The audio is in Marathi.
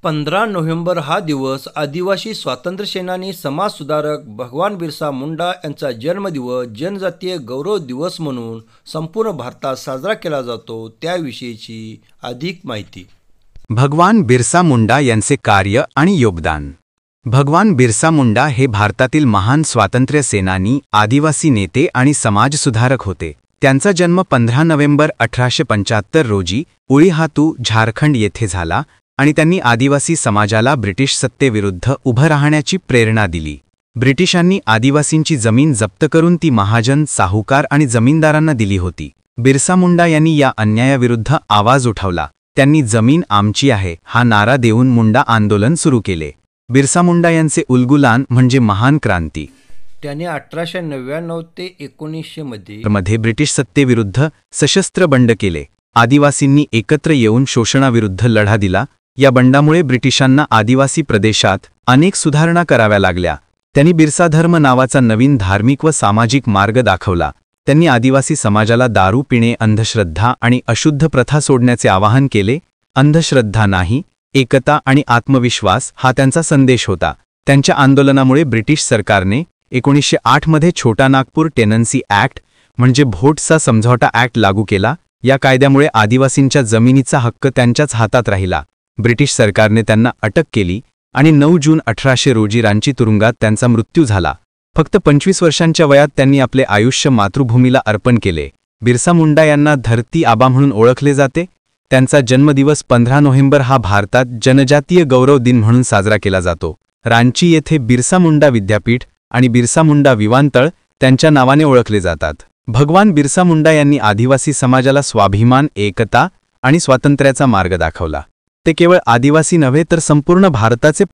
15 नोव्हेंबर हा दिवस आदिवासी स्वातंत्र्य सेनानी, समाजसुधारक भगवान बिरसा मुंडा यांचा जन्मदिवस, जनजातीय गौरव दिवस म्हणून संपूर्ण भारतात साजरा केला जातो. त्याविषयीची अधिक माहिती. भगवान बिरसा मुंडा यांचे कार्य आणि योगदान. भगवान बिरसा मुंडा हे भारतातील महान स्वातंत्र्य सेनानी, आदिवासी नेते आणि समाजसुधारक होते. त्यांचा जन्म 15 नोव्हेंबर 1875 रोजी उळीहातू, झारखंड येथे झाला आणि त्यांनी आदिवासी समाजाला ब्रिटिश सत्तेविरुद्ध उभं राहण्याची प्रेरणा दिली. ब्रिटिशांनी आदिवासींची जमीन जप्त करून ती महाजन, साहुकार आणि जमीनदारांना दिली होती. बिरसा मुंडा यांनी या अन्यायाविरुद्ध आवाज उठवला. त्यांनी जमीन आमची आहे हा नारा देऊन मुंडा आंदोलन सुरू केले. बिरसा मुंडा यांचे उलगुलान म्हणजे महान क्रांती. त्याने 1899 ते 1900 मध्ये ब्रिटिश सत्तेविरुद्ध सशस्त्र बंड केले. आदिवासींनी एकत्र येऊन शोषणाविरुद्ध लढा दिला. या बंडामुळे ब्रिटिशांना आदिवासी प्रदेशात अनेक सुधारणा कराव्या लागल्या. त्यांनी बिरसा धर्म नावाचा नवीन धार्मिक व सामाजिक मार्ग दाखवला. त्यांनी आदिवासी समाजाला दारू पिणे, अंधश्रद्धा आणि अशुद्ध प्रथा सोडण्याचे आवाहन केले. अंधश्रद्धा नाही, एकता आणि आत्मविश्वास हा त्यांचा संदेश होता. त्यांच्या आंदोलनामुळे ब्रिटिश सरकारने 1908 मध्ये छोटा नागपूर टेनन्सी ॲक्ट म्हणजे भोटचा समझौता ॲक्ट लागू केला. या कायद्यामुळे आदिवासींच्या जमिनीचा हक्क त्यांच्याच हातात राहिला. ब्रिटिश सरकारने त्यांना अटक केली आणि 9 जून 1800 रोजी रांची तुरुंगात त्यांचा मृत्यू झाला. फक्त 25 वर्षांच्या वयात त्यांनी आपले आयुष्य मातृभूमीला अर्पण केले. बिरसा मुंडा यांना धरती आबा म्हणून ओळखले जाते. त्यांचा जन्मदिवस 15 नोव्हेंबर हा भारतात जनजातीय गौरव दिन म्हणून साजरा केला जातो. रांची येथे बिरसा मुंडा विद्यापीठ आणि बिरसा मुंडा विमानतळ त्यांच्या नावाने ओळखले जातात. भगवान बिरसा मुंडा यांनी आदिवासी समाजाला स्वाभिमान, एकता आणि स्वातंत्र्याचा मार्ग दाखवला. ते केवळ आदिवासी नव्हे तर संपूर्ण भारताचे